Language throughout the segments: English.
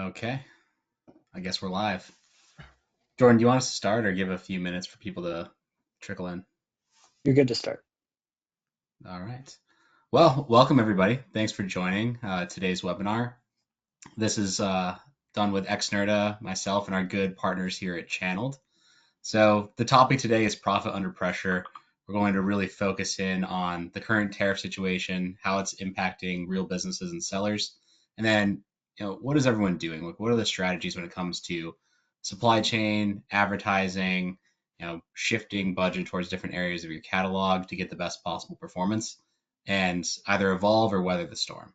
Okay, I guess we're live. Jordan, do you want us to start or give a few minutes for people to trickle in? You're good to start. All right. Well, welcome everybody. Thanks for joining today's webinar. This is done with Xnerda, myself, and our good partners here at Channeled. So the topic today is profit under pressure. We're going to really focus in on the current tariff situation, how it's impacting real businesses and sellers, and then what is everyone doing? Like, what are the strategies when it comes to supply chain, advertising, shifting budget towards different areas of your catalog to get the best possible performance, and either evolve or weather the storm.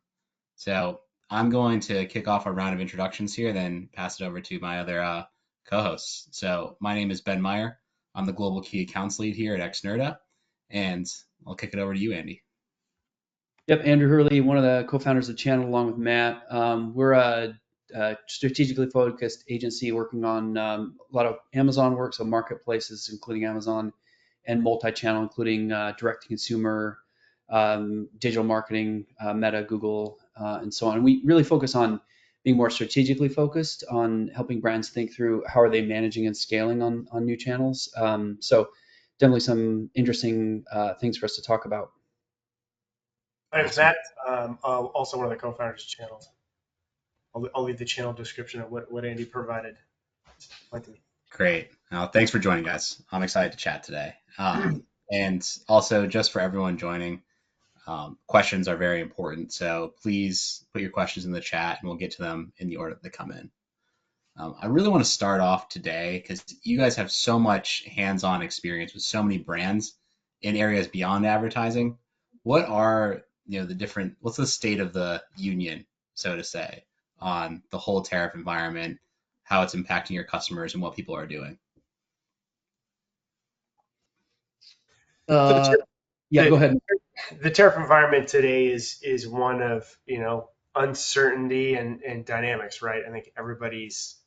So I'm going to kick off a round of introductions here, then pass it over to my other co-hosts. So my name is Ben Meyer. I'm the Global Key Accounts Lead here at Xnerda, and I'll kick it over to you, Andy. Yep, Andrew Hurley, one of the co-founders of the channel, along with Matt. We're a strategically focused agency working on a lot of Amazon work, so marketplaces, including Amazon, and multi-channel, including direct-to-consumer, digital marketing, Meta, Google, and so on. We really focus on being more strategically focused on helping brands think through how are they managing and scaling on new channels. So definitely some interesting things for us to talk about. My name's Matt. I'm also one of the co-founders of Channels. I'll leave the channel description of what Andy provided. Great. Thanks for joining, guys. I'm excited to chat today. And also, just for everyone joining, questions are very important. So please put your questions in the chat, and we'll get to them in the order that they come in. I really want to start off today because you guys have so much hands-on experience with so many brands in areas beyond advertising. What are what's the state of the union, so to say, on the whole tariff environment, how it's impacting your customers, and what people are doing? Yeah, go ahead. The tariff environment today is one of uncertainty and dynamics, right? I think everybody's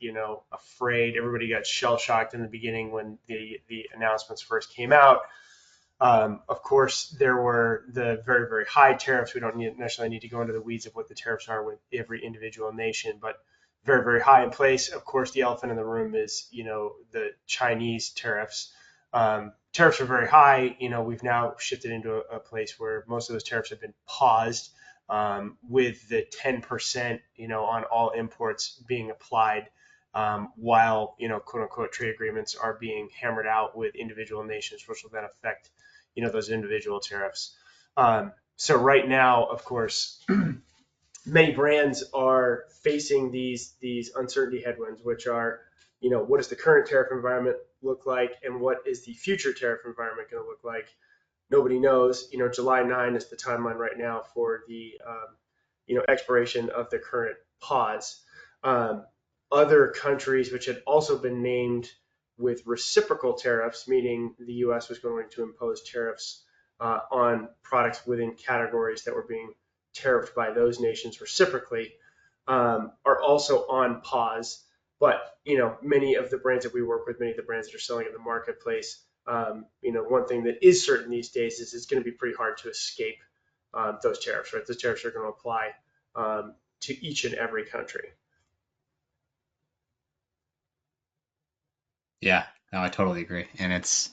afraid. Everybody got shell shocked in the beginning when the announcements first came out. Of course, there were the very, very high tariffs. We don't necessarily need to go into the weeds of what the tariffs are with every individual nation, but very, very high in place. Of course, the elephant in the room is, the Chinese tariffs. Tariffs are very high. We've now shifted into a place where most of those tariffs have been paused, with the 10%, on all imports being applied, while, quote unquote, trade agreements are being hammered out with individual nations, which will then affect those individual tariffs. So right now, of course, many brands are facing these uncertainty headwinds, which are, what does the current tariff environment look like, and what is the future tariff environment going to look like? Nobody knows. July 9 is the timeline right now for the expiration of the current pause. Other countries which had also been named with reciprocal tariffs, meaning the U.S. was going to impose tariffs on products within categories that were being tariffed by those nations reciprocally, are also on pause. But many of the brands that we work with, many of the brands that are selling in the marketplace, one thing that is certain these days is it's going to be pretty hard to escape those tariffs, right? Those tariffs are going to apply to each and every country. Yeah, no, I totally agree. And it's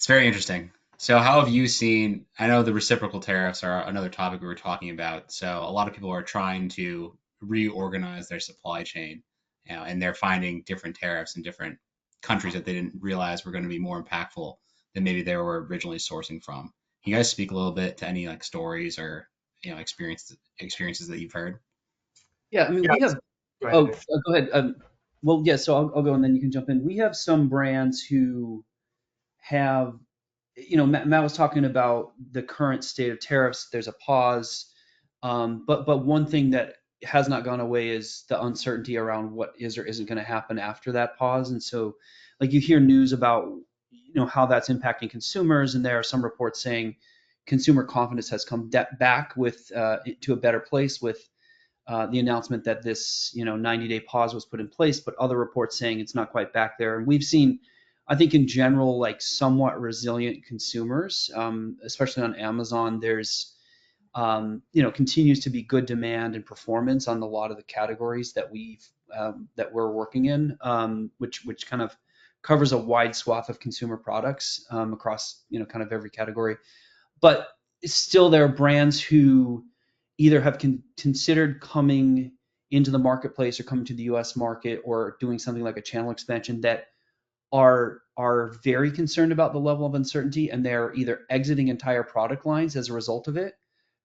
very interesting. So how have you seen, I know the reciprocal tariffs are another topic we were talking about. So a lot of people are trying to reorganize their supply chain, and they're finding different tariffs in different countries that they didn't realize were going to be more impactful than maybe they were originally sourcing from. Can you guys speak a little bit to any stories or experiences that you've heard? Yeah, I mean, we have. Go ahead. Well, yeah. So I'll go and then you can jump in. We have some brands who have, Matt was talking about the current state of tariffs. There's a pause, but one thing that has not gone away is the uncertainty around what is or isn't going to happen after that pause. And so, you hear news about how that's impacting consumers, and there are some reports saying consumer confidence has come back with to a better place with the announcement that this 90-day pause was put in place, but other reports saying it's not quite back there. And we've seen, I think in general, somewhat resilient consumers, especially on Amazon. There's continues to be good demand and performance on a lot of the categories that we've that we're working in, which kind of covers a wide swath of consumer products across kind of every category. But still, there are brands who either have considered coming into the marketplace or coming to the U.S. market or doing something like a channel expansion that are very concerned about the level of uncertainty, and they're either exiting entire product lines as a result of it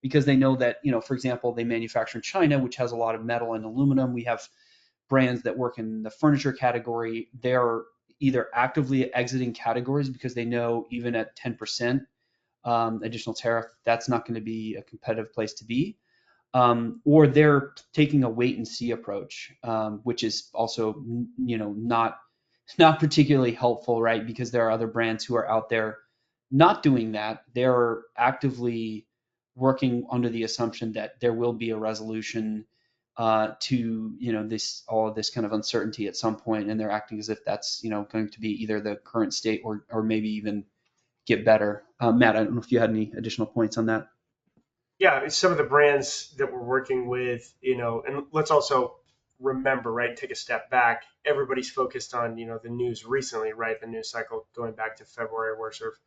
because they know that, for example, they manufacture in China, which has a lot of metal and aluminum. We have brands that work in the furniture category. They're either actively exiting categories because they know even at 10% additional tariff, that's not going to be a competitive place to be. Or they're taking a wait and see approach, which is also, not particularly helpful, right? Because there are other brands who are out there not doing that. They're actively working under the assumption that there will be a resolution to all of this kind of uncertainty at some point, and they're acting as if that's going to be either the current state or maybe even get better. Matt, I don't know if you had any additional points on that. Yeah, some of the brands that we're working with, and let's also remember, right, take a step back. Everybody's focused on, the news recently, right? The news cycle going back to February where sort of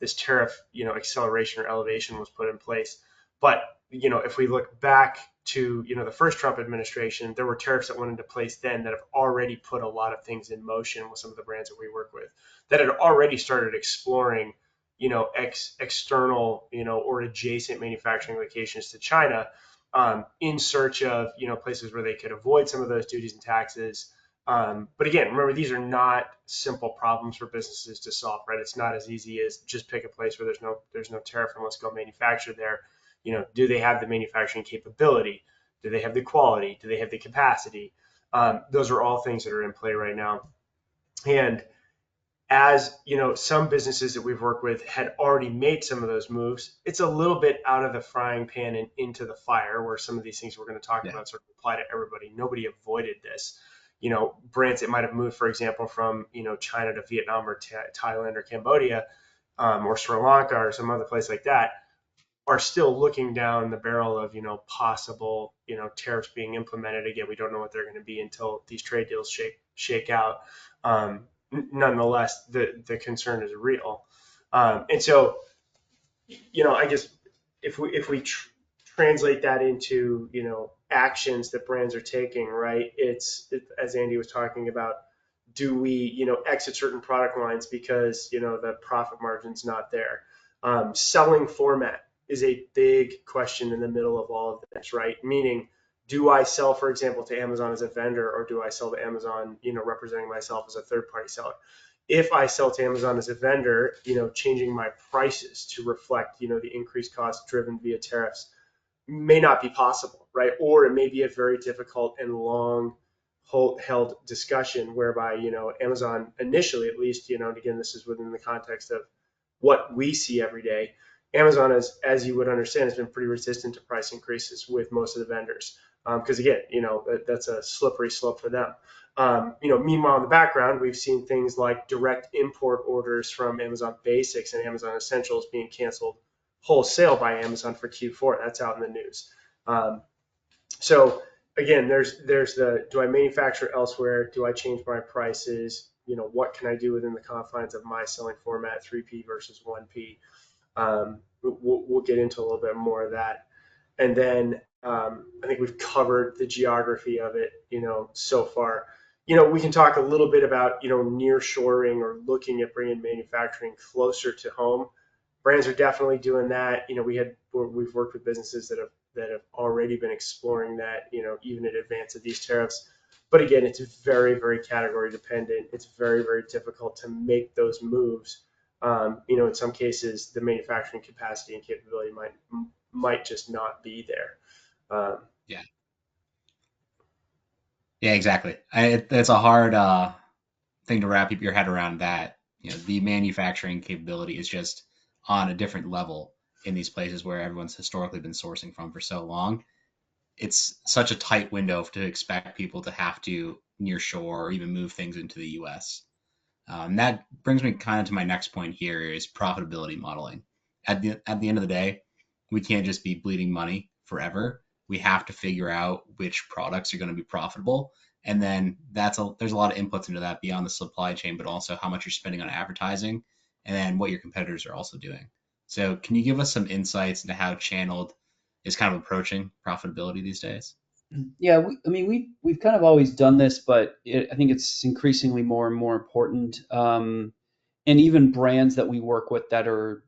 this tariff, acceleration or elevation was put in place. But, if we look back to, the first Trump administration, there were tariffs that went into place then that have already put a lot of things in motion with some of the brands that we work with that had already started exploring external, or adjacent manufacturing locations to China, in search of, places where they could avoid some of those duties and taxes. But again, remember, these are not simple problems for businesses to solve, right? It's not as easy as just pick a place where there's no tariff and let's go manufacture there. Do they have the manufacturing capability? Do they have the quality? Do they have the capacity? Those are all things that are in play right now. And as some businesses that we've worked with had already made some of those moves, it's a little bit out of the frying pan and into the fire, where some of these things we're going to talk about sort of apply to everybody. Nobody avoided this. Brands that might have moved, for example, from China to Vietnam or Thailand or Cambodia, or Sri Lanka or some other place like that, are still looking down the barrel of possible tariffs being implemented. Again, we don't know what they're going to be until these trade deals shake out. Nonetheless, the concern is real. And so, I guess if we translate that into, actions that brands are taking, right? It's as Andy was talking about, do we, exit certain product lines because, the profit margin's not there? Selling format is a big question in the middle of all of this, right? Meaning, do I sell, for example, to Amazon as a vendor, or do I sell to Amazon, representing myself as a third-party seller? If I sell to Amazon as a vendor, changing my prices to reflect, the increased costs driven via tariffs may not be possible, right? Or it may be a very difficult and long held discussion whereby, Amazon initially, at least, and again, this is within the context of what we see every day. Amazon, as you would understand, has been pretty resistant to price increases with most of the vendors. Because again, that's a slippery slope for them. Meanwhile, in the background, we've seen things like direct import orders from Amazon Basics and Amazon Essentials being canceled wholesale by Amazon for Q4. That's out in the news. So again, there's the, do I manufacture elsewhere? Do I change my prices? What can I do within the confines of my selling format, 3P versus 1P? We'll get into a little bit more of that. And then I think we've covered the geography of it, so far. We can talk a little bit about, nearshoring or looking at bringing manufacturing closer to home. Brands are definitely doing that. We've worked with businesses that have already been exploring that, even in advance of these tariffs. But again, it's very, very category dependent. It's very, very difficult to make those moves. In some cases, the manufacturing capacity and capability might just not be there. Yeah, exactly. It's a hard thing to wrap your head around, that the manufacturing capability is just on a different level in these places where everyone's historically been sourcing from for so long. It's such a tight window to expect people to have to nearshore or even move things into the U.S. That brings me kind of to my next point here, is profitability modeling. At the end of the day, we can't just be bleeding money forever. We have to figure out which products are going to be profitable And then there's a lot of inputs into that beyond the supply chain, but also how much you're spending on advertising and then what your competitors are also doing. So can you give us some insights into how Channeled is kind of approaching profitability these days? Yeah, I mean, we've kind of always done this, but I think it's increasingly more and more important. And even brands that we work with that are,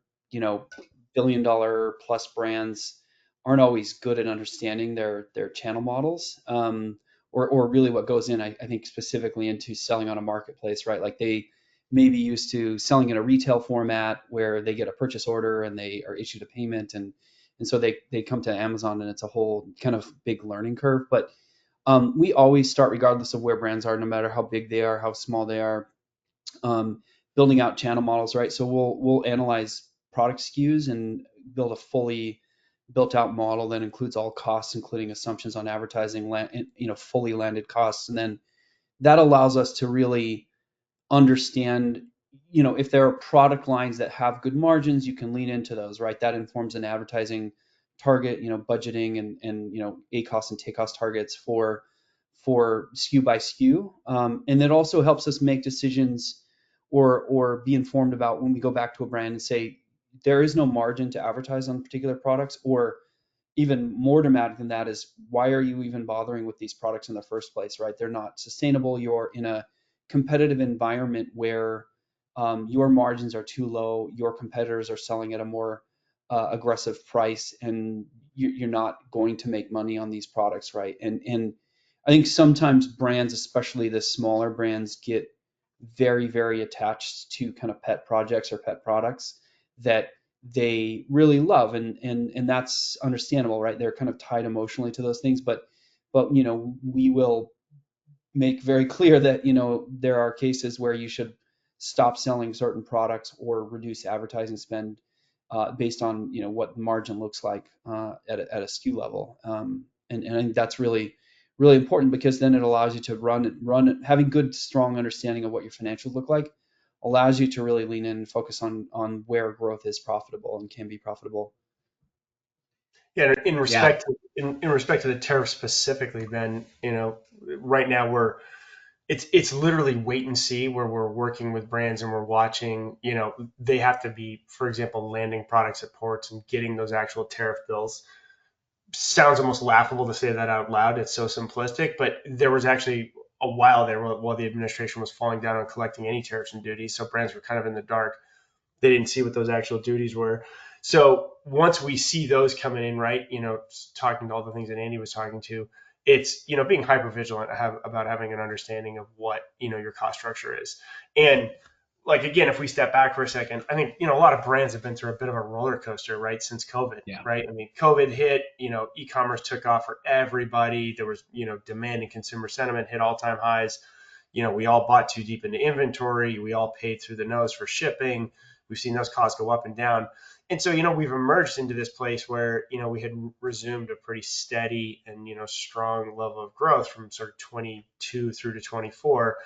billion-dollar plus brands aren't always good at understanding their channel models, or really what goes in. I think specifically into selling on a marketplace, right? Like they may be used to selling in a retail format where they get a purchase order and they are issued a payment, and so they come to Amazon and it's a whole kind of big learning curve. But we always start regardless of where brands are, no matter how big they are, how small they are, um, building out channel models, right? So we'll analyze product SKUs and build a fully built out model that includes all costs, including assumptions on advertising, fully landed costs, and then that allows us to really understand, if there are product lines that have good margins, you can lean into those, right? That informs an advertising target, budgeting and ACoS and TACoS targets for SKU by SKU. And it also helps us make decisions or be informed about when we go back to a brand and say there is no margin to advertise on particular products, or even more dramatic than that is why are you even bothering with these products in the first place, right? They're not sustainable. You're in a competitive environment where your margins are too low, your competitors are selling at a more aggressive price, and you're not going to make money on these products, right? And I think sometimes brands, especially the smaller brands, get very, very attached to kind of pet projects or pet products that they really love, and that's understandable, right? They're kind of tied emotionally to those things, but we will make very clear that there are cases where you should stop selling certain products or reduce advertising spend based on what margin looks like at a SKU level, and I think that's really really important because then it allows you to run having good strong understanding of what your financials look like allows you to really lean in and focus on where growth is profitable and can be profitable. Yeah, Yeah. in respect to the tariff specifically, Ben, right now it's literally wait and see where we're working with brands and we're watching, they have to be, for example, landing products at ports and getting those actual tariff bills. Sounds almost laughable to say that out loud. It's so simplistic, but there was actually a while there while the administration was falling down on collecting any tariffs and duties. So brands were kind of in the dark. They didn't see what those actual duties were. So once we see those coming in, right, talking to all the things that Andy was talking to, it's, being hyper vigilant about having an understanding of what, your cost structure is. And like, again, if we step back for a second, I think, a lot of brands have been through a bit of a roller coaster, right, since COVID, Yeah. right? I mean, COVID hit, e-commerce took off for everybody. There was, demand and consumer sentiment hit all-time highs. We all bought too deep into inventory. We all paid through the nose for shipping. We've seen those costs go up and down. And so, we've emerged into this place where, we had resumed a pretty steady and, strong level of growth from sort of 22 through to 24.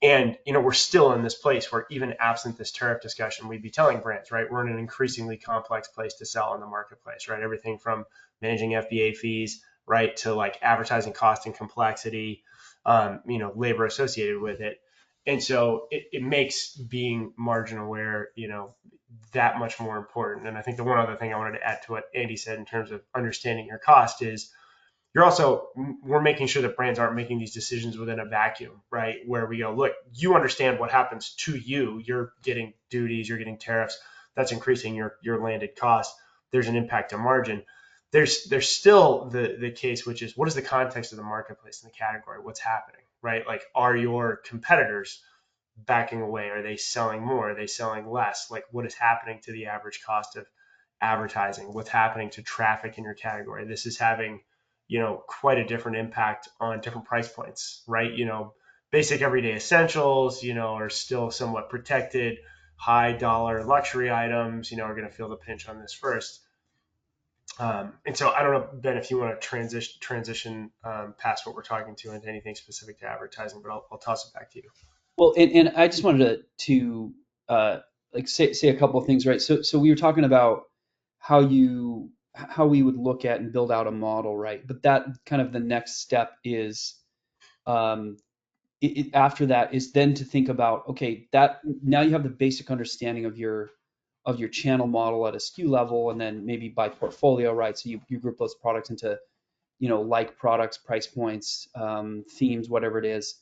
And, we're still in this place where even absent this tariff discussion, we'd be telling brands, right, we're in an increasingly complex place to sell in the marketplace, right? Everything from managing FBA fees, right, to like advertising cost and complexity, labor associated with it. And so it makes being margin aware, that much more important. And I think the one other thing I wanted to add to what Andy said in terms of understanding your cost is we're making sure that brands aren't making these decisions within a vacuum, right? Where we go, look, you understand what happens to you. You're getting duties, you're getting tariffs. That's increasing your landed cost. There's an impact to margin. There's still the case, which is what is the context of the marketplace and the category? What's happening, right? Like, are your competitors backing away? Are they selling more? Are they selling less? Like, what is happening to the average cost of advertising? What's happening to traffic in your category? This is having, quite a different impact on different price points, right? Basic everyday essentials, are still somewhat protected. High dollar luxury items, are going to feel the pinch on this first. And so I don't know, Ben, if you want to transition past what we're talking to into anything specific to advertising, but I'll toss it back to you. Well, and I just wanted to like say a couple of things, right? So we were talking about how we would look at and build out a model, right? But that kind of the next step is After that is then to think about, okay, that now you have the basic understanding of your channel model at a SKU level, and then maybe by portfolio, right? So you group those products into, like products, price points, themes, whatever it is.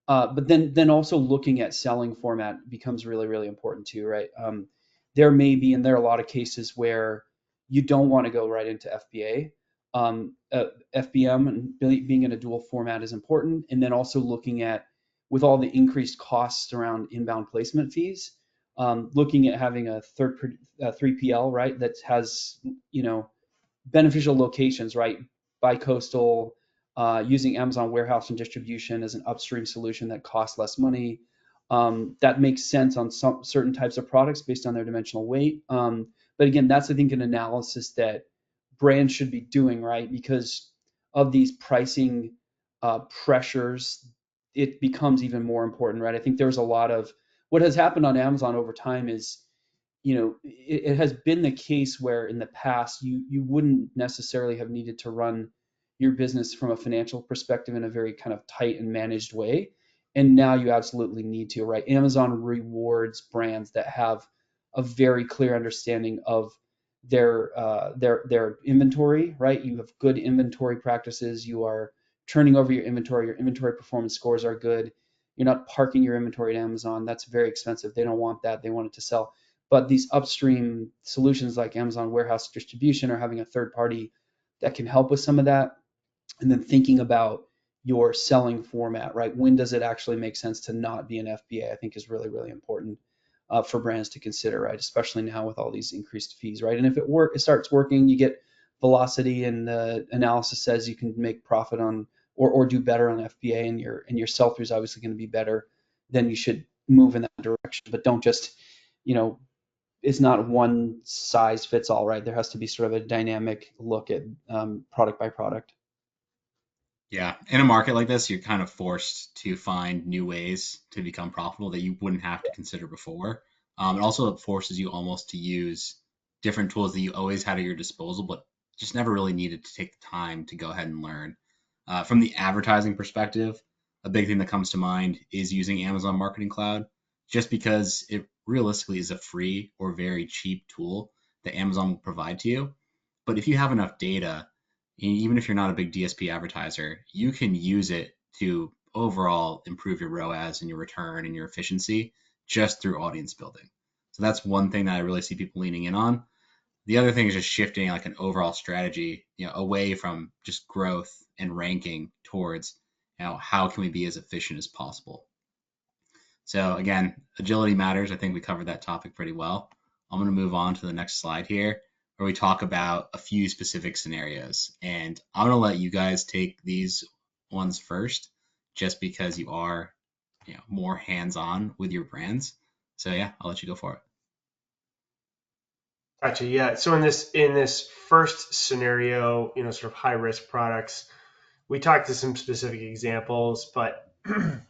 But then also looking at selling format becomes really, really important too, right? There may be, and there are a lot of cases where you don't want to go right into FBA. FBM and being in a dual format is important. And then also looking at, with all the increased costs around inbound placement fees, looking at having a 3PL, right, that has, beneficial locations, right? Bi-coastal, using Amazon warehouse and distribution as an upstream solution that costs less money. That makes sense on some certain types of products based on their dimensional weight. But again, that's, I think, an analysis that brands should be doing, right? Because of these pricing pressures, it becomes even more important, right? I think there's a lot of what has happened on Amazon over time is, it has been the case where in the past you wouldn't necessarily have needed to run your business from a financial perspective in a very kind of tight and managed way. And now you absolutely need to, right? Amazon rewards brands that have a very clear understanding of their inventory, right? You have good inventory practices. You are turning over your inventory. Your inventory performance scores are good. You're not parking your inventory at Amazon. That's very expensive. They don't want that. They want it to sell. But these upstream solutions like Amazon warehouse distribution or having a third party that can help with some of that, and then thinking about your selling format, right? When does it actually make sense to not be an FBA? I think is really, really important for brands to consider, right? Especially now with all these increased fees, right? And if it starts working, you get velocity, and the analysis says you can make profit on or do better on FBA, and your sell through is obviously going to be better. Then you should move in that direction, but don't just, you know, it's not one size fits all, right? There has to be sort of a dynamic look at product by product. Yeah, in a market like this, you're kind of forced to find new ways to become profitable that you wouldn't have to consider before. It also forces you almost to use different tools that you always had at your disposal, but just never really needed to take the time to go ahead and learn. From the advertising perspective, a big thing that comes to mind is using Amazon Marketing Cloud, just because it realistically is a free or very cheap tool that Amazon will provide to you. But if you have enough data, even if you're not a big DSP advertiser, you can use it to overall improve your ROAS and your return and your efficiency just through audience building. So that's one thing that I really see people leaning in on. The other thing is just shifting like an overall strategy, away from just growth and ranking towards, how can we be as efficient as possible. So again, agility matters. I think we covered that topic pretty well. I'm going to move on to the next slide here, where we talk about a few specific scenarios. And I'm going to let you guys take these ones first, just because you are, more hands-on with your brands. So yeah, I'll let you go for it. Gotcha. Yeah. So in this first scenario, sort of high risk products, we talked to some specific examples, but to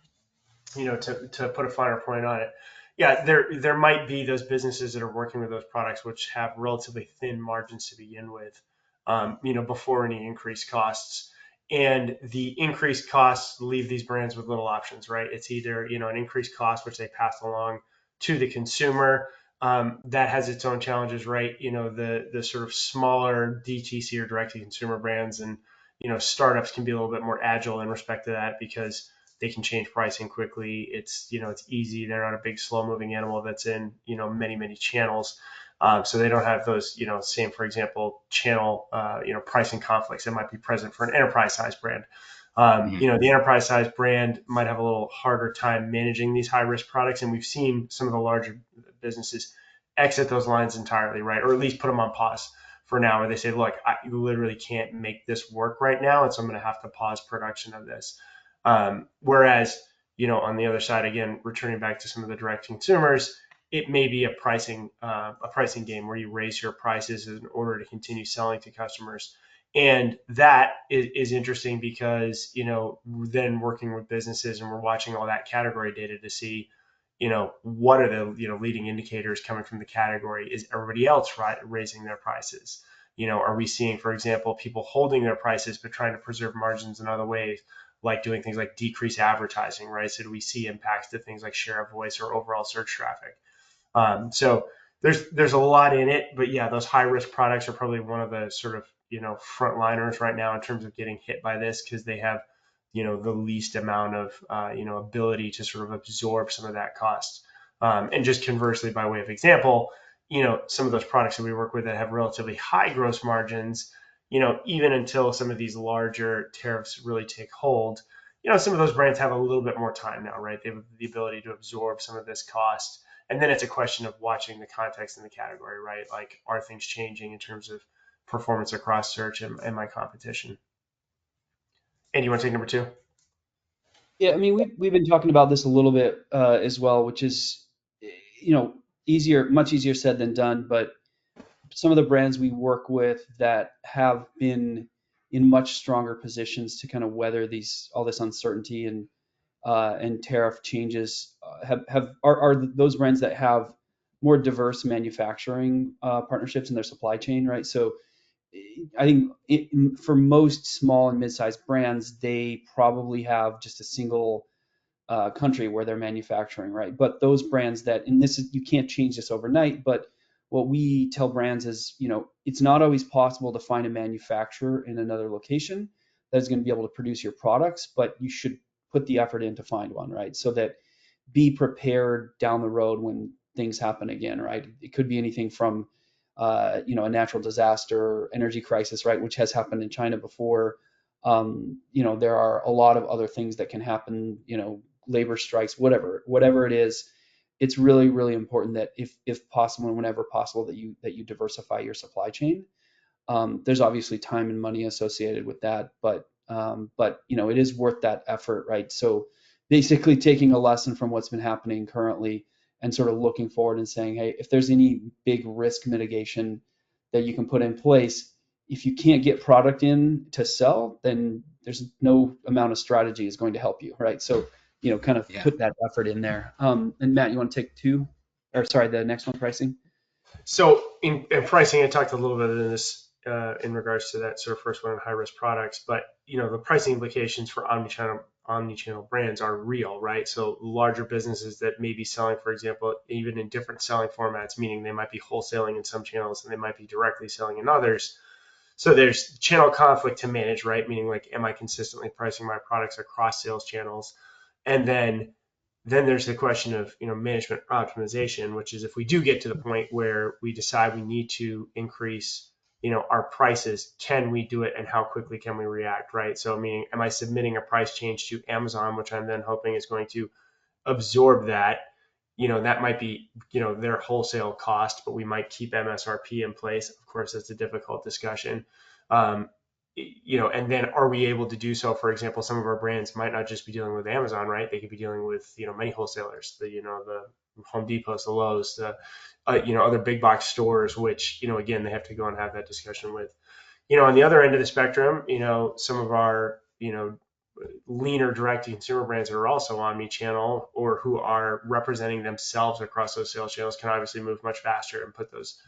put a finer point on it, yeah, there might be those businesses that are working with those products which have relatively thin margins to begin with, before any increased costs. And the increased costs leave these brands with little options, right? It's either, an increased cost, which they pass along to the consumer. That has its own challenges, right? The sort of smaller DTC or direct to consumer brands and, startups can be a little bit more agile in respect to that because they can change pricing quickly. It's easy. They're not a big slow moving animal that's in, many channels. So they don't have those, same, for example, channel, pricing conflicts that might be present for an enterprise size brand. The enterprise size brand might have a little harder time managing these high risk products. And we've seen some of the larger businesses exit those lines entirely, right? Or at least put them on pause for now, where they say, look, I literally can't make this work right now. And so I'm going to have to pause production of this. Whereas, on the other side, again, returning back to some of the direct consumers, it may be a pricing game where you raise your prices in order to continue selling to customers. And that is interesting because, then working with businesses and we're watching all that category data to see, what are the, leading indicators coming from the category? Is everybody else raising their prices? Are we seeing, for example, people holding their prices but trying to preserve margins in other ways? like doing things like decrease advertising, right? So do we see impacts to things like share of voice or overall search traffic? So there's a lot in it, but yeah, those high risk products are probably one of the sort of, frontliners right now in terms of getting hit by this, because they have, the least amount of, ability to sort of absorb some of that cost. And just conversely, by way of example, some of those products that we work with that have relatively high gross margins, even until some of these larger tariffs really take hold, some of those brands have a little bit more time now, right? They have the ability to absorb some of this cost. And then it's a question of watching the context in the category, right? Like, are things changing in terms of performance across search and my competition? And you want to take number two? Yeah, I mean, we've been talking about this a little bit as well, which is, you know, much easier said than done. But some of the brands we work with that have been in much stronger positions to kind of weather all this uncertainty and tariff changes are those brands that have more diverse manufacturing partnerships in their supply chain, right? So I think for most small and mid-sized brands, they probably have just a single country where they're manufacturing, right? But those brands and this is, you can't change this overnight, but what we tell brands is, it's not always possible to find a manufacturer in another location that is going to be able to produce your products, but you should put the effort in to find one, right? So that be prepared down the road when things happen again, right? It could be anything from, a natural disaster, energy crisis, right, which has happened in China before. There are a lot of other things that can happen, labor strikes, whatever it is. It's really, really important that if possible and whenever possible that you diversify your supply chain. There's obviously time and money associated with that, but it is worth that effort, right? So basically taking a lesson from what's been happening currently and sort of looking forward and saying, hey, if there's any big risk mitigation that you can put in place, if you can't get product in to sell, then there's no amount of strategy is going to help you, right? So, kind of Yeah. put that effort in there. And Matt, you want to take two, or sorry, the next one, pricing? So in pricing, I talked a little bit in this in regards to that sort of first one on high risk products, but the pricing implications for omnichannel brands are real, right? So larger businesses that may be selling, for example, even in different selling formats, meaning they might be wholesaling in some channels and they might be directly selling in others. So there's channel conflict to manage, right? Meaning, like, am I consistently pricing my products across sales channels? And then there's the question of management optimization, which is if we do get to the point where we decide we need to increase our prices, can we do it and how quickly can we react, right? So meaning, am I submitting a price change to Amazon, which I'm then hoping is going to absorb that? That might be their wholesale cost, but we might keep MSRP in place. Of course, that's a difficult discussion. um, and then are we able to do so? For example, some of our brands might not just be dealing with Amazon, right? They could be dealing with many wholesalers, the Home Depots, the Lowe's, the other big box stores, which again, they have to go and have that discussion with. On the other end of the spectrum, some of our leaner direct to consumer brands that are also omni-channel or who are representing themselves across those sales channels can obviously move much faster and put those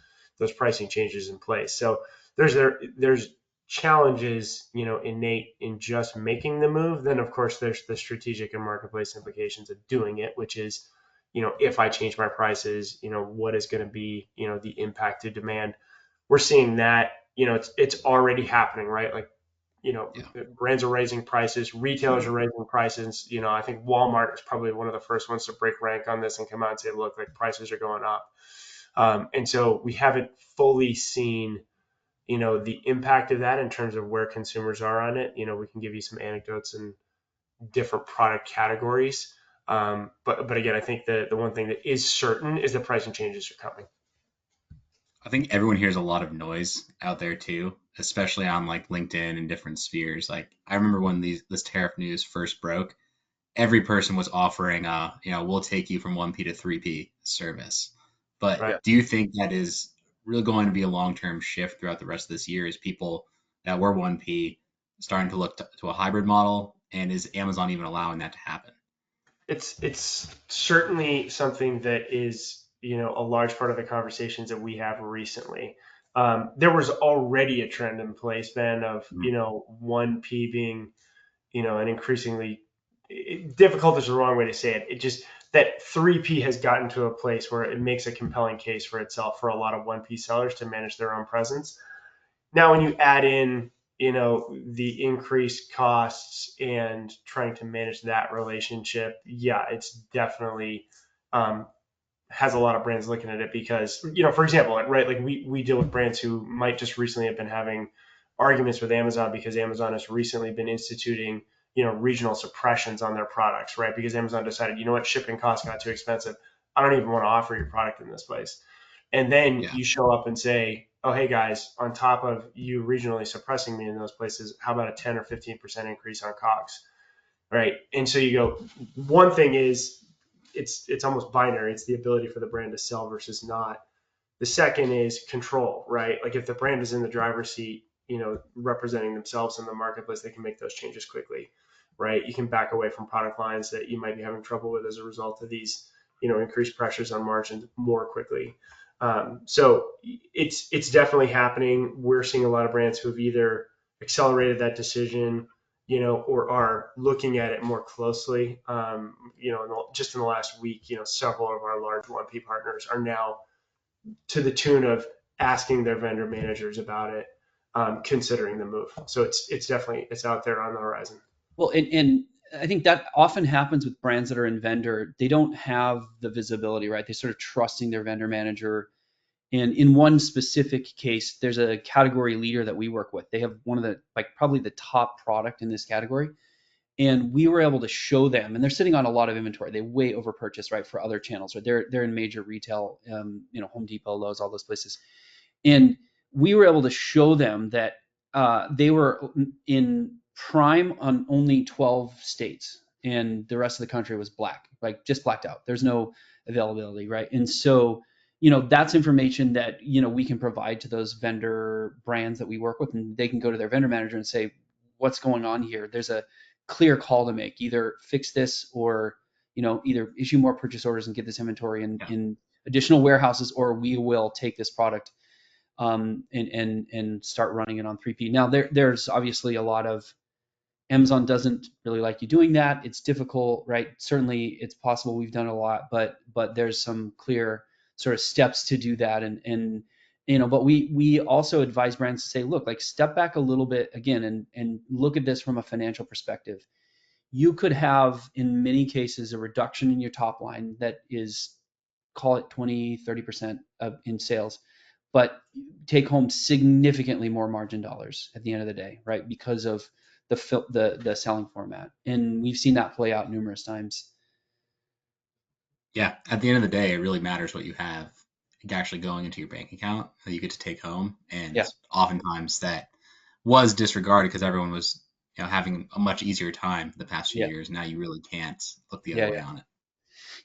pricing changes in place. So there's challenges innate in just making the move. Then of course there's the strategic and marketplace implications of doing it, which is if I change my prices, what is going to be the impact to demand. We're seeing that it's already happening, right? Like, Yeah. brands are raising prices, retailers are raising prices. I think Walmart is probably one of the first ones to break rank on this and come out and say, look, like, prices are going up. And so we haven't fully seen, the impact of that in terms of where consumers are on it. We can give you some anecdotes in different product categories. But again, I think the one thing that is certain is the pricing changes are coming. I think everyone hears a lot of noise out there too, especially on like LinkedIn and different spheres. Like I remember when this tariff news first broke, every person was offering, we'll take you from 1P to 3P service. But Right. do you think that is really going to be a long-term shift throughout the rest of this year? Is people that were 1P starting to look to a hybrid model? And is Amazon even allowing that to happen? It's certainly something that is a large part of the conversations that we have recently. There was already a trend in place, Ben, of Mhm. 1P being and increasingly difficult is the wrong way to say it. It just that 3P has gotten to a place where it makes a compelling case for itself for a lot of 1P sellers to manage their own presence. Now, when you add in, the increased costs and trying to manage that relationship, yeah, it's definitely has a lot of brands looking at it because, for example, right, like we deal with brands who might just recently have been having arguments with Amazon because Amazon has recently been instituting, regional suppressions on their products, right? Because Amazon decided, what, shipping costs got too expensive. I don't even want to offer your product in this place. And then Yeah. you show up and say, oh, hey guys, on top of you regionally suppressing me in those places, how about a 10 or 15% increase on COGS? Right. And so you go, one thing is it's almost binary. It's the ability for the brand to sell versus not. The second is control, right? Like if the brand is in the driver's seat, representing themselves in the marketplace, they can make those changes quickly, right? You can back away from product lines that you might be having trouble with as a result of these, increased pressures on margins more quickly. So it's definitely happening. We're seeing a lot of brands who have either accelerated that decision, or are looking at it more closely. Just in the last week, several of our large 1P partners are now to the tune of asking their vendor managers about it, considering the move. So it's definitely it's out there on the horizon. Well, and I think that often happens with brands that are in vendor. They don't have the visibility, right? They're sort of trusting their vendor manager. And in one specific case, there's a category leader that we work with. They have one of the, like, probably the top product in this category. And we were able to show them, and they're sitting on a lot of inventory. They way over purchase, right, for other channels, right? They're in major retail, Home Depot, Lowe's, all those places. And we were able to show them that they were in prime on only 12 states, and the rest of the country was black, like just blacked out. There's no availability, right? And so, that's information that, we can provide to those vendor brands that we work with, and they can go to their vendor manager and say, what's going on here? There's a clear call to make: either fix this, or, either issue more purchase orders and get this inventory in additional warehouses, or we will take this product and start running it on 3P. Now there's obviously a lot of, Amazon doesn't really like you doing that. It's difficult, right? Certainly it's possible. We've done a lot, but there's some clear sort of steps to do that. And but we also advise brands to say, look, like, step back a little bit again and look at this from a financial perspective. You could have, in many cases, a reduction in your top line that is, call it 20-30% in sales, but take home significantly more margin dollars at the end of the day, right? Because of the selling format. And we've seen that play out numerous times. Yeah, at the end of the day, it really matters what you have actually going into your bank account that you get to take home. And Yeah. oftentimes that was disregarded because everyone was, having a much easier time the past few Yeah. years. Now you really can't look the other way on it.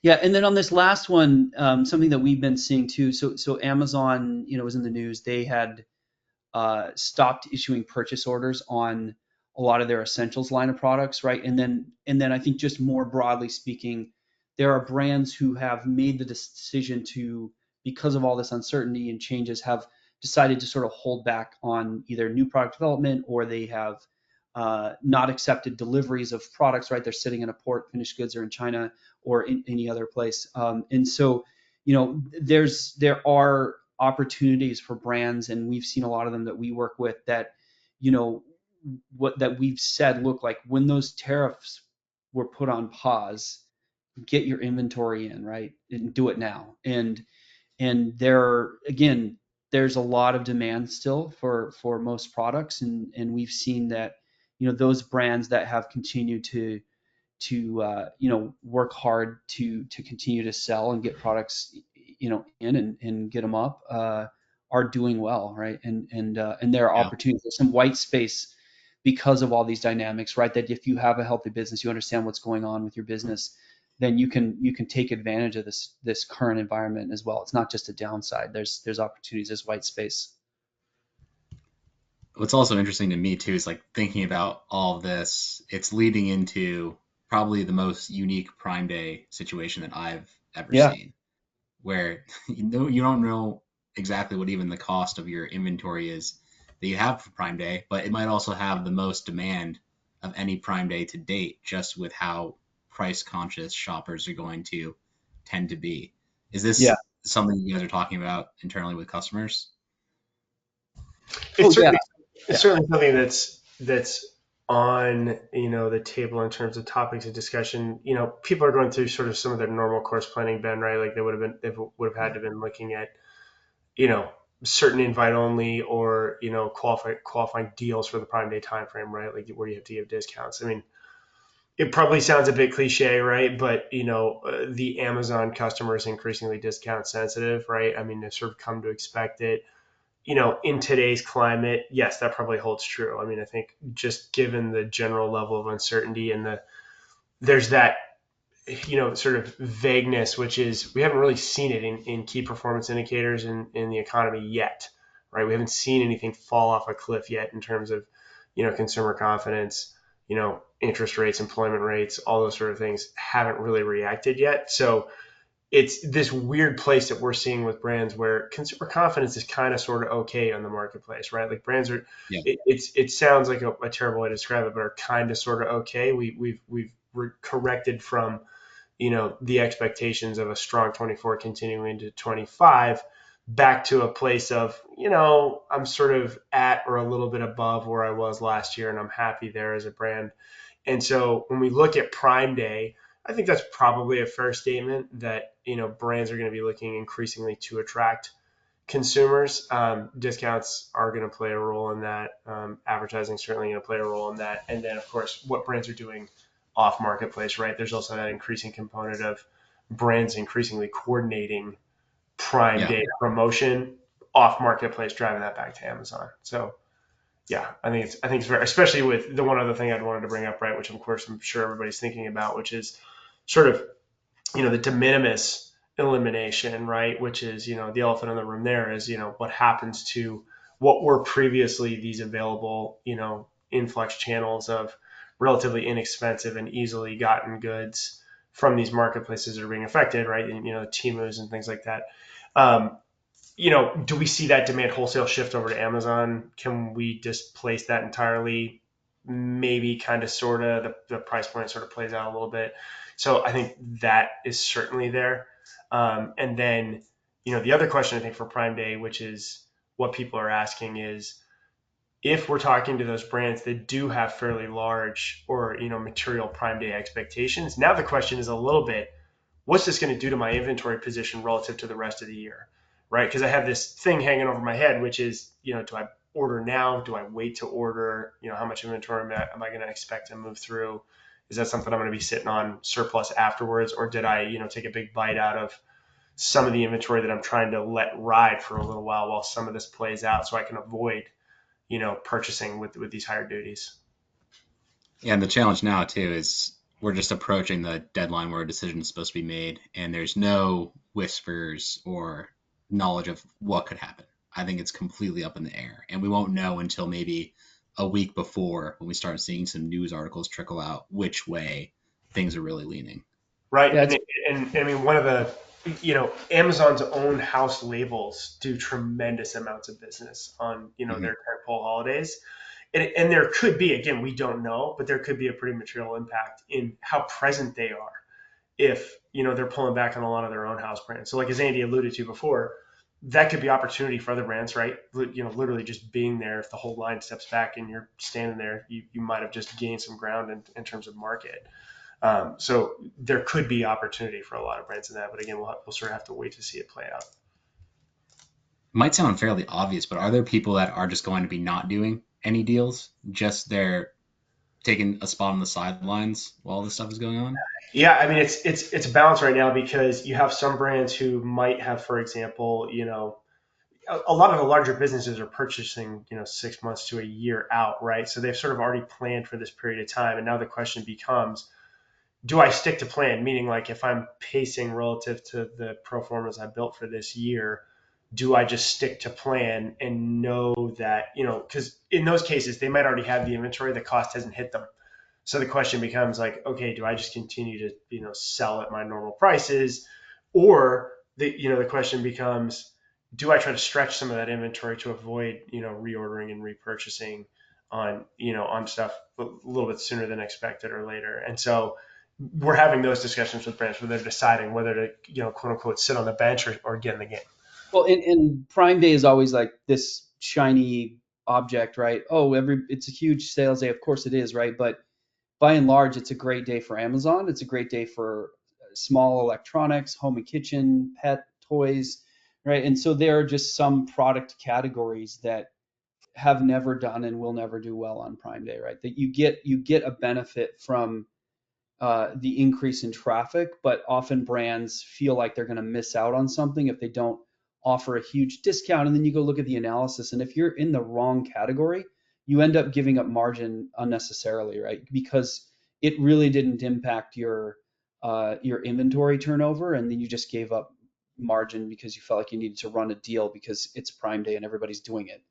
Yeah, and then on this last one, something that we've been seeing too. So Amazon, was in the news. They had stopped issuing purchase orders on a lot of their essentials line of products, right? And then I think, just more broadly speaking, there are brands who have made the decision to, because of all this uncertainty and changes, have decided to sort of hold back on either new product development, or they have not accepted deliveries of products, right? They're sitting in a port, finished goods are in China or in any other place. And so, there are opportunities for brands, and we've seen a lot of them that we work with that, that we've said, look, like, when those tariffs were put on pause, get your inventory in, right, and do it now. And there's a lot of demand still for most products, and we've seen that, those brands that have continued to work hard to continue to sell and get products, in and get them up, are doing well, right? And there are opportunities. There's some white space because of all these dynamics, right? That if you have a healthy business, you understand what's going on with your business, then you can take advantage of this current environment as well. It's not just a downside. There's opportunities, there's white space. What's also interesting to me too is, like, thinking about all of this, it's leading into probably the most unique Prime Day situation that I've ever seen, where you don't know exactly what even the cost of your inventory is that you have for Prime Day, but it might also have the most demand of any Prime Day to date, just with how price conscious shoppers are going to tend to be. Is Yeah. this something you guys are talking about internally with customers? It's Oh, yeah. certainly Yeah. it's certainly something that's on the table in terms of topics of discussion. People are going through sort of some of their normal course planning, Ben, right? Like they would have had to been looking at you know certain invite only or qualifying deals for the Prime Day timeframe, right? Like where you have to give discounts. I mean, it probably sounds a bit cliche, right? But the Amazon customer is increasingly discount sensitive, right? I mean, they've sort of come to expect it. In today's climate, yes, that probably holds true. I mean, I think just given the general level of uncertainty and there's that sort of vagueness, which is we haven't really seen it in key performance indicators in the economy yet, right? We haven't seen anything fall off a cliff yet in terms of consumer confidence, interest rates, employment rates, all those sort of things haven't really reacted yet. So it's this weird place that we're seeing with brands where consumer confidence is kind of sort of okay on the marketplace, right? Like brands are, Yeah. it sounds like a terrible way to describe it, but are kind of sort of okay. We've corrected from, the expectations of a strong 24 continuing into 25 back to a place of, I'm sort of at or a little bit above where I was last year, and I'm happy there as a brand. And so when we look at Prime Day, I think that's probably a fair statement that brands are going to be looking increasingly to attract consumers. Discounts are going to play a role in that. Advertising certainly going to play a role in that. And then of course what brands are doing off marketplace, right? There's also that increasing component of brands increasingly coordinating Prime Yeah. Day promotion off marketplace, driving that back to Amazon. So yeah, I think it's very, especially with the one other thing I'd wanted to bring up, right, which of course I'm sure everybody's thinking about, which is sort of the de minimis elimination, right, which is the elephant in the room. There is what happens to what were previously these available influx channels of relatively inexpensive and easily gotten goods from these marketplaces that are being affected, right? And Timu's and things like that. Um, do we see that demand wholesale shift over to Amazon? Can we displace that entirely? Maybe, kind of, sort of. The price point sort of plays out a little bit. So I think that is certainly there. And then, the other question I think for Prime Day, which is what people are asking, is if we're talking to those brands that do have fairly large or material Prime Day expectations. Now the question is a little bit, what's this going to do to my inventory position relative to the rest of the year, right? Because I have this thing hanging over my head, which is, do I order now? Do I wait to order? How much inventory am I going to expect to move through? Is that something I'm going to be sitting on surplus afterwards? Or did I, take a big bite out of some of the inventory that I'm trying to let ride for a little while some of this plays out so I can avoid, purchasing with these higher duties? Yeah, and the challenge now too is we're just approaching the deadline where a decision is supposed to be made, and there's no whispers or knowledge of what could happen. I think it's completely up in the air, and we won't know until maybe a week before when we start seeing some news articles trickle out which way things are really leaning. Right. Yeah, And I mean, one of the, Amazon's own house labels do tremendous amounts of business on, Mm-hmm. their tentpole holidays. And there could be, again, we don't know, but there could be a pretty material impact in how present they are if, they're pulling back on a lot of their own house brands. So like, as Andy alluded to before, that could be opportunity for other brands, right? Literally just being there. If the whole line steps back and you're standing there, you might have just gained some ground in terms of market. So there could be opportunity for a lot of brands in that, but again, we'll sort of have to wait to see it play out. Might sound fairly obvious, but are there people that are just going to be not doing any deals? Just they're taking a spot on the sidelines while this stuff is going on? Yeah, I mean, it's a balance right now because you have some brands who might have, for example, a lot of the larger businesses are purchasing, 6 months to a year out, right? So they've sort of already planned for this period of time, and now the question becomes, do I stick to plan? Meaning, like, if I'm pacing relative to the pro formas I built for this year, do I just stick to plan and know that, because in those cases, they might already have the inventory, the cost hasn't hit them. So the question becomes like, okay, do I just continue to, sell at my normal prices? Or the question becomes, do I try to stretch some of that inventory to avoid, reordering and repurchasing on stuff a little bit sooner than expected or later. And so we're having those discussions with brands where they're deciding whether to, quote unquote, sit on the bench or get in the game. Well, and Prime Day is always like this shiny object, right? Oh, it's a huge sales day. Of course it is, right? But by and large, it's a great day for Amazon. It's a great day for small electronics, home and kitchen, pet toys, right? And so there are just some product categories that have never done and will never do well on Prime Day, right? That you get a benefit from the increase in traffic, but often brands feel like they're going to miss out on something if they don't offer a huge discount. And then you go look at the analysis, and if you're in the wrong category, you end up giving up margin unnecessarily, right? Because it really didn't impact your inventory turnover, and then you just gave up margin because you felt like you needed to run a deal because it's Prime Day and everybody's doing it.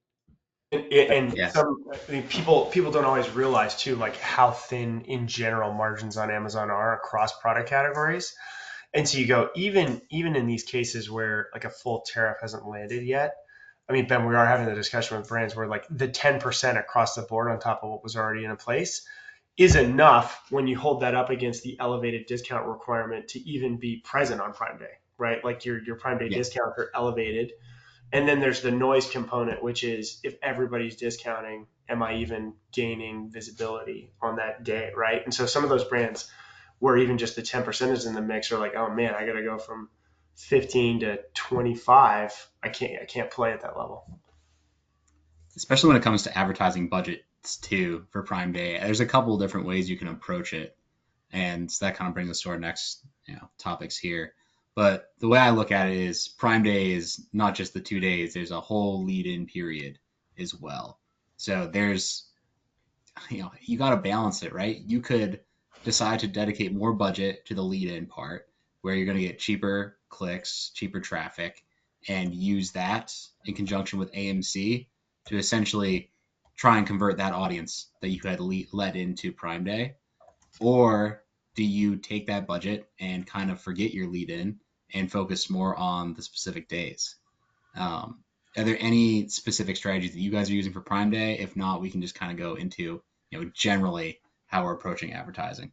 And Yes. I mean, people don't always realize too, like how thin in general margins on Amazon are across product categories. And so you go, even in these cases where like a full tariff hasn't landed yet. I mean, Ben, we are having the discussion with brands where like the 10% across the board on top of what was already in place is enough when you hold that up against the elevated discount requirement to even be present on Prime Day, right? Like your Prime Day Yeah. discounts are elevated. And then there's the noise component, which is if everybody's discounting, am I even gaining visibility on that day, right? And so some of those brands where even just the 10% is in the mix are like, oh man, I got to go from 15 to 25. I can't play at that level. Especially when it comes to advertising budgets too for Prime Day. There's a couple of different ways you can approach it, and so that kind of brings us to our next topics here. But the way I look at it is Prime Day is not just the 2 days. There's a whole lead-in period as well. So there's you got to balance it, right? You could decide to dedicate more budget to the lead-in part where you're going to get cheaper clicks, cheaper traffic, and use that in conjunction with AMC to essentially try and convert that audience that you had led into Prime Day. Or do you take that budget and kind of forget your lead in and focus more on the specific days? Are there any specific strategies that you guys are using for Prime Day? If not, we can just kind of go into generally how we're approaching advertising.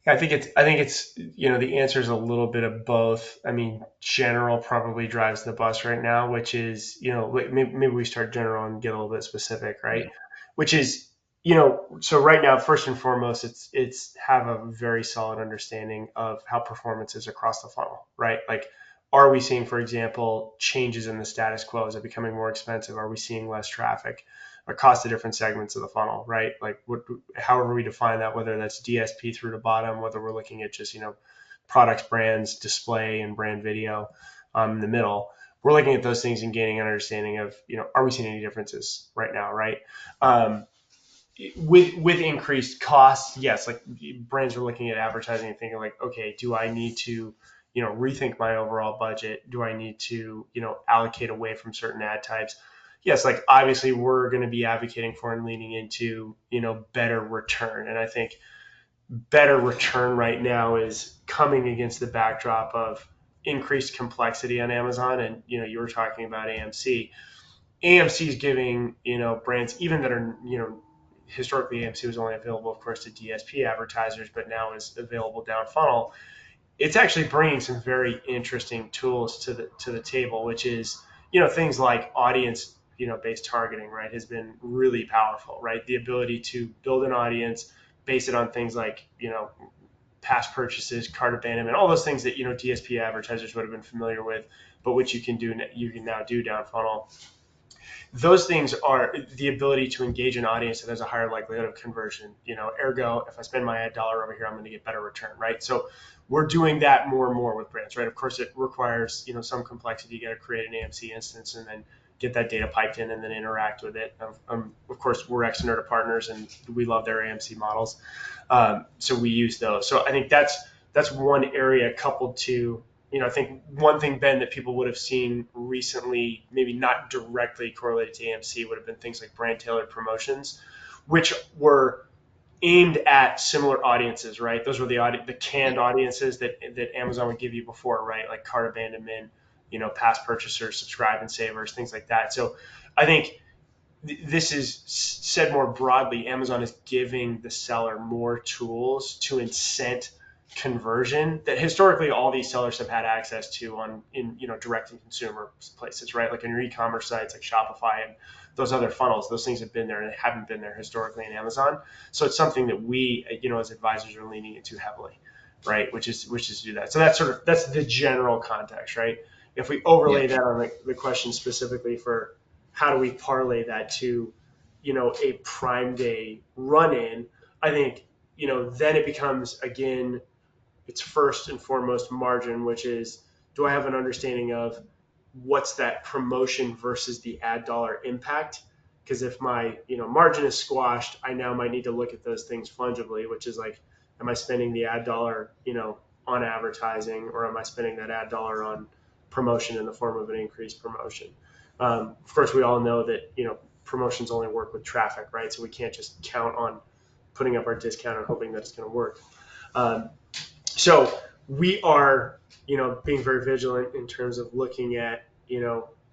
I think it's the answer is a little bit of both. I mean, general probably drives the bus right now, which is maybe we start general and get a little bit specific, right? Yeah. Which is so right now first and foremost it's have a very solid understanding of how performance is across the funnel, right? Like, are we seeing, for example, changes in the status quo? Is it becoming more expensive? Are we seeing less traffic across the different segments of the funnel, right? Like, however we define that, whether that's DSP through to bottom, whether we're looking at just products, brands, display, and brand video in the middle. We're looking at those things and gaining an understanding of are we seeing any differences right now, right? With increased costs, yes, like brands are looking at advertising and thinking like, okay, do I need to rethink my overall budget? Do I need to allocate away from certain ad types? Yes, like obviously we're going to be advocating for and leaning into better return, and I think better return right now is coming against the backdrop of increased complexity on Amazon. And you were talking about AMC. AMC is giving brands, even that are historically AMC was only available, of course, to DSP advertisers, but now is available down funnel. It's actually bringing some very interesting tools to the table, which is things like audience based targeting, right, has been really powerful, right? The ability to build an audience, base it on things like past purchases, cart abandonment, all those things that DSP advertisers would have been familiar with, but which you can now do down funnel. Those things are the ability to engage an audience that has a higher likelihood of conversion. Ergo, if I spend my ad dollar over here, I'm going to get better return, right? So we're doing that more and more with brands, right? Of course, it requires some complexity. You got to create an AMC instance and then get that data piped in and then interact with it. Of course, we're Xnerta partners and we love their AMC models, so we use those. So I think that's one area coupled to I think one thing, Ben, that people would have seen recently, maybe not directly correlated to AMC, would have been things like brand tailored promotions, which were aimed at similar audiences, right? Those were the canned audiences that Amazon would give you before, right? Like cart abandonment, past purchasers, subscribe and savers, things like that. So I think this is said more broadly. Amazon is giving the seller more tools to incent conversion that historically all these sellers have had access to in direct to consumer places, right? Like in your e-commerce sites like Shopify and those other funnels, those things have been there and they haven't been there historically in Amazon. So it's something that we, as advisors are leaning into heavily, right? Which is to do that. So that's the general context, right? If we overlay that on the question specifically for how do we parlay that to, a Prime Day run in, I think, then it becomes, again, it's first and foremost margin, which is, do I have an understanding of what's that promotion versus the ad dollar impact? Because if my margin is squashed, I now might need to look at those things fungibly, which is like, am I spending the ad dollar on advertising, or am I spending that ad dollar on promotion in the form of an increased promotion? Of course, we all know that promotions only work with traffic, right? So we can't just count on putting up our discount and hoping that it's going to work. So we are, being very vigilant in terms of looking at,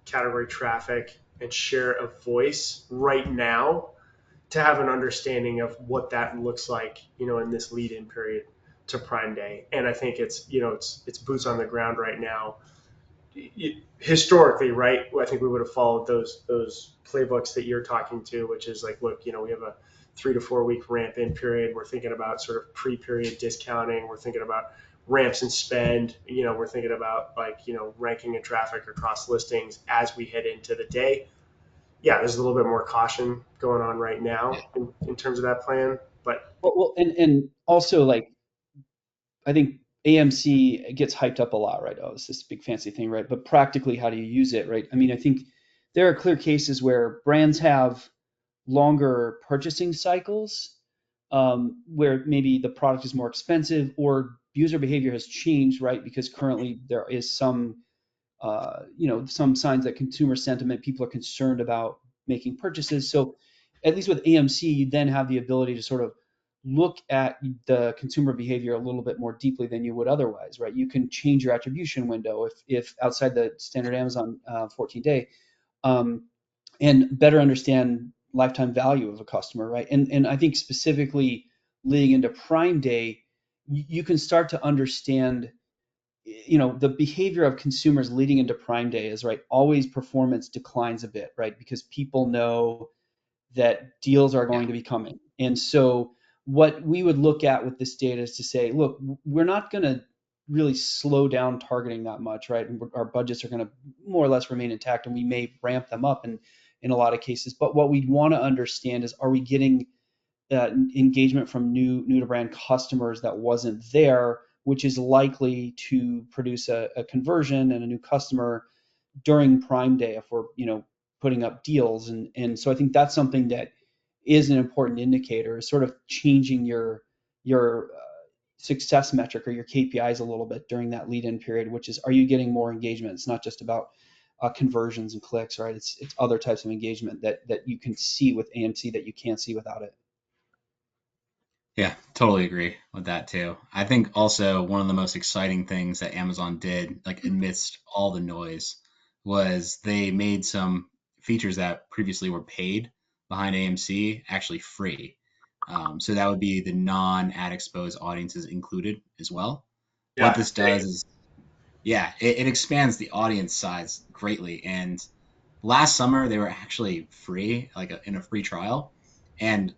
category traffic and share of voice right now to have an understanding of what that looks like, in this lead-in period to Prime Day. And I think it's boots on the ground right now. Historically, right? I think we would have followed those playbooks that you're talking to, which is like, look, we have a 3 to 4 week ramp in period. We're thinking about sort of pre-period discounting. We're thinking about ramps and spend. We're thinking about ranking and traffic across listings as we head into the day. Yeah, there's a little bit more caution going on right now in terms of that plan. But and also, like, I think AMC gets hyped up a lot, right? Oh, it's this big fancy thing, right? But practically, how do you use it, right? I mean, I think there are clear cases where brands have longer purchasing cycles, where maybe the product is more expensive or user behavior has changed, right? Because currently there is some, some signs that consumer sentiment, people are concerned about making purchases. So at least with AMC, you then have the ability to sort of look at the consumer behavior a little bit more deeply than you would otherwise, right? You can change your attribution window if outside the standard Amazon 14-day, and better understand lifetime value of a customer, right? And I think specifically leading into Prime Day, you can start to understand, the behavior of consumers leading into Prime Day is, right, always performance declines a bit, right? Because people know that deals are going to be coming. And so what we would look at with this data is to say, look, we're not going to really slow down targeting that much, right? And our budgets are going to more or less remain intact, and we may ramp them up in a lot of cases. But what we want to understand is, are we getting engagement from new to brand customers that wasn't there, which is likely to produce a conversion and a new customer during Prime Day if we're putting up deals. And so I think that's something that is an important indicator, is sort of changing your success metric or your KPIs a little bit during that lead-in period, which is, are you getting more engagement? It's not just about conversions and clicks, right? It's other types of engagement that you can see with AMC that you can't see without it. Yeah, totally agree with that too. I think also one of the most exciting things that Amazon did, like amidst all the noise, was they made some features that previously were paid behind AMC actually free. So that would be the non-ad exposed audiences included as well. What yeah, this does is, yeah, it expands the audience size greatly. And last summer they were actually free, like in a free trial, and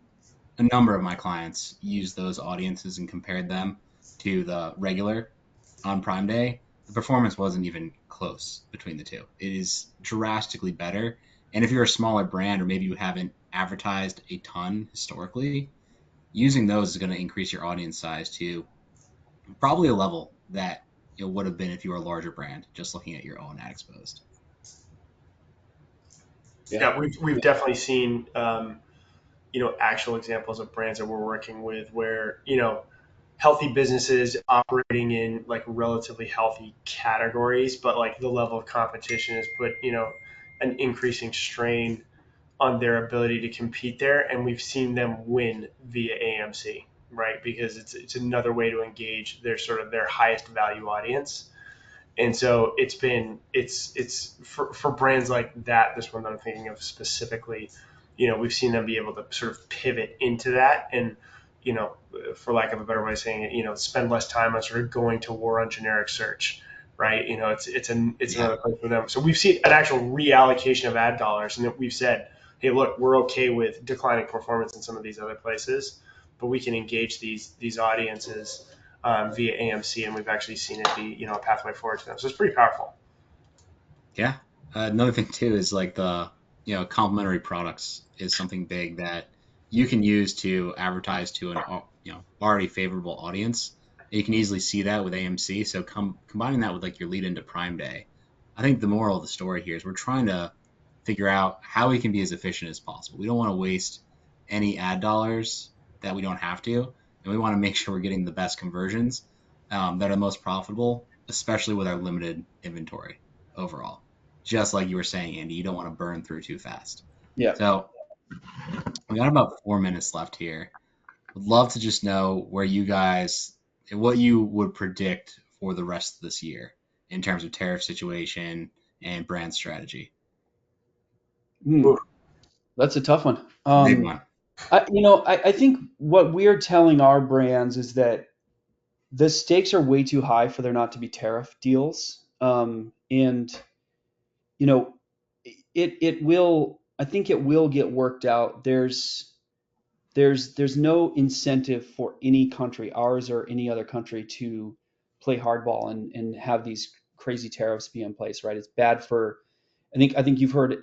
a number of my clients used those audiences and compared them to the regular on Prime Day. The performance wasn't even close between the two. It is drastically better. And if you're a smaller brand, or maybe you haven't advertised a ton historically, using those is going to increase your audience size to probably a level that it would have been if you were a larger brand, just looking at your own ad exposed. yeah, we've definitely seen actual examples of brands that we're working with where healthy businesses operating in like relatively healthy categories, but like the level of competition has put an increasing strain on their ability to compete there, and we've seen them win via AMC, right? Because it's another way to engage their highest value audience. And so it's for brands like that, this one that I'm thinking of specifically, we've seen them be able to sort of pivot into that and, for lack of a better way of saying it, spend less time on sort of going to war on generic search, right? It's another place for them. So we've seen an actual reallocation of ad dollars, and we've said, hey, look, we're okay with declining performance in some of these other places, but we can engage these audiences via AMC, and we've actually seen it be a pathway forward to them. So it's pretty powerful. Yeah. Another thing too is like the complementary products is something big that you can use to advertise to an already favorable audience. You can easily see that with AMC. So combining that with like your lead into Prime Day, I think the moral of the story here is we're trying to figure out how we can be as efficient as possible. We don't want to waste any ad dollars that we don't have to, and we want to make sure we're getting the best conversions that are most profitable, especially with our limited inventory overall. Just like you were saying, Andy, you don't want to burn through too fast. Yeah. So we got about 4 minutes left here. Would love to just know what you would predict for the rest of this year in terms of tariff situation and brand strategy. That's a tough one. Big one. I think what we're telling our brands is that the stakes are way too high for there not to be tariff deals. And it will. I think it will get worked out. There's no incentive for any country, ours or any other country, to play hardball and have these crazy tariffs be in place, right? It's bad for. I think you've heard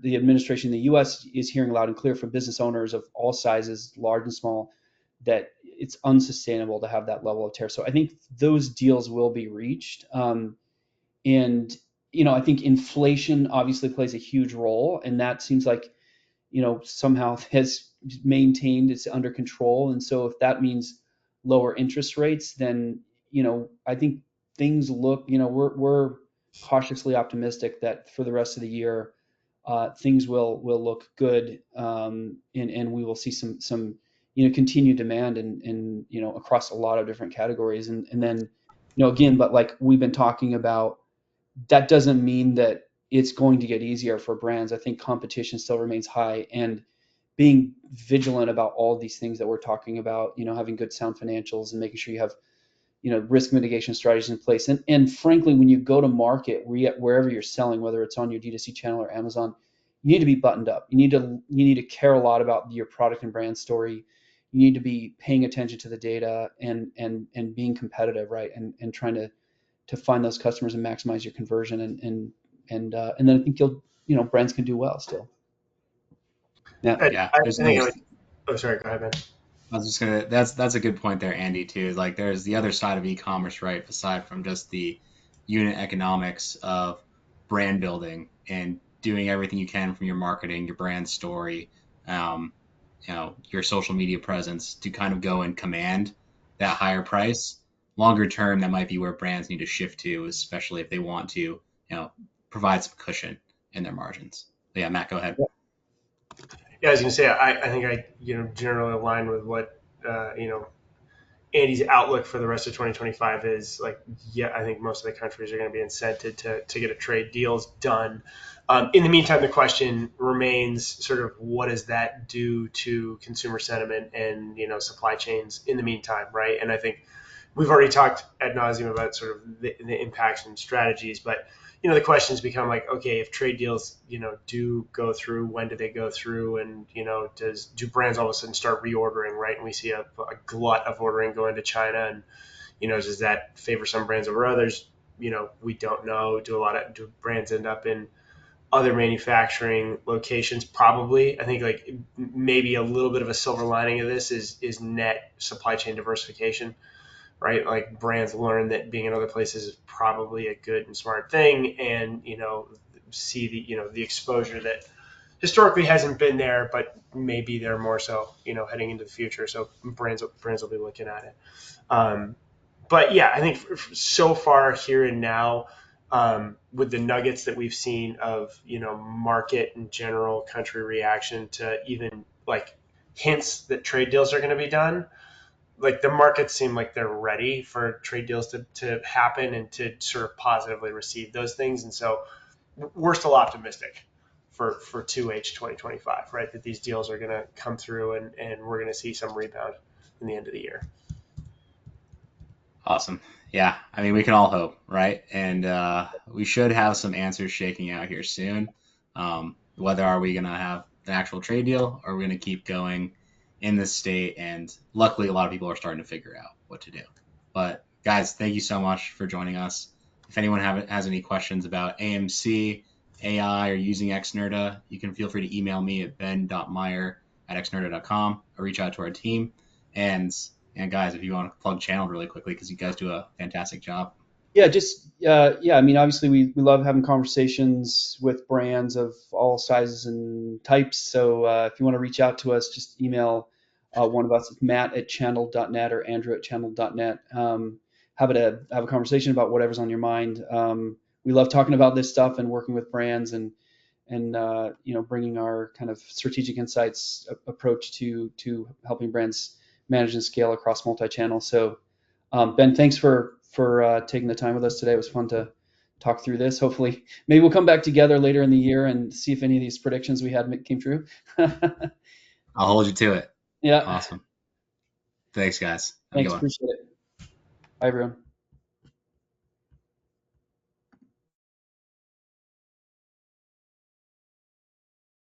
the administration in the U.S. is hearing loud and clear from business owners of all sizes, large and small, that it's unsustainable to have that level of tariff. So I think those deals will be reached. And I think inflation obviously plays a huge role, and that seems like somehow has maintained it's under control. And so if that means lower interest rates, then I think things look, we're cautiously optimistic that for the rest of the year, things will look good, and we will see some continued demand and across a lot of different categories. And then again, but like we've been talking about, that doesn't mean that it's going to get easier for brands. I think competition still remains high, and being vigilant about all these things that we're talking about, having good sound financials and making sure you have, risk mitigation strategies in place. And frankly, when you go to market, wherever you're selling, whether it's on your D2C channel or Amazon, you need to be buttoned up. You need to care a lot about your product and brand story. You need to be paying attention to the data and being competitive, right? And trying to find those customers and maximize your conversion, and then I think brands can do well still. Yeah. Yeah. I think oh, sorry, go ahead, man. I was just gonna. That's a good point there, Andy. Too. Like, there's the other side of e-commerce, right? Aside from just the unit economics of brand building and doing everything you can from your marketing, your brand story, um, your social media presence to kind of go and command that higher price. Longer term, that might be where brands need to shift to, especially if they want to, provide some cushion in their margins. But yeah, Matt, go ahead. Yeah, I was going to say, I think I generally align with what Andy's outlook for the rest of 2025 is. Like, yeah, I think most of the countries are going to be incented to get a trade deals done. In the meantime, the question remains sort of what does that do to consumer sentiment and supply chains in the meantime, right? And I think we've already talked ad nauseum about sort of the impacts and strategies, but the questions become like, okay, if trade deals, do go through, when do they go through? And, do brands all of a sudden start reordering, right? And we see a glut of ordering going to China, and, does that favor some brands over others? We don't know. Do brands end up in other manufacturing locations? Probably. I think like maybe a little bit of a silver lining of this is net supply chain diversification, right? Like brands learn that being in other places is probably a good and smart thing, and see the exposure that historically hasn't been there, but maybe they're more so heading into the future. So brands will be looking at it. But yeah, I think so far here and now, with the nuggets that we've seen of market and general country reaction to even like hints that trade deals are going to be done, like the markets seem like they're ready for trade deals to happen and to sort of positively receive those things. And so we're still optimistic for 2H 2025, right? That these deals are going to come through and we're going to see some rebound in the end of the year. Awesome. Yeah, I mean, we can all hope, right? And we should have some answers shaking out here soon. Whether are we going to have an actual trade deal, or are we going to keep going in this state? And luckily, a lot of people are starting to figure out what to do. But guys, thank you so much for joining us. If anyone has any questions about AMC, AI, or using Xnerda, you can feel free to email me at ben.meyer@xnerda.com or reach out to our team. And guys, if you want to plug channel really quickly, because you guys do a fantastic job. Yeah, just yeah. I mean, obviously, we love having conversations with brands of all sizes and types. So if you want to reach out to us, just email one of us, Matt@channel.net or Andrew@channel.net. Happy to have a conversation about whatever's on your mind. We love talking about this stuff and working with brands and bringing our kind of strategic insights approach to helping brands manage and scale across multi-channel. So Ben, thanks for taking the time with us today. It was fun to talk through this. Hopefully, maybe we'll come back together later in the year and see if any of these predictions we had came true. I'll hold you to it. Yeah. Awesome. Thanks, guys. Have a Thanks. good one. Appreciate it. Bye, everyone.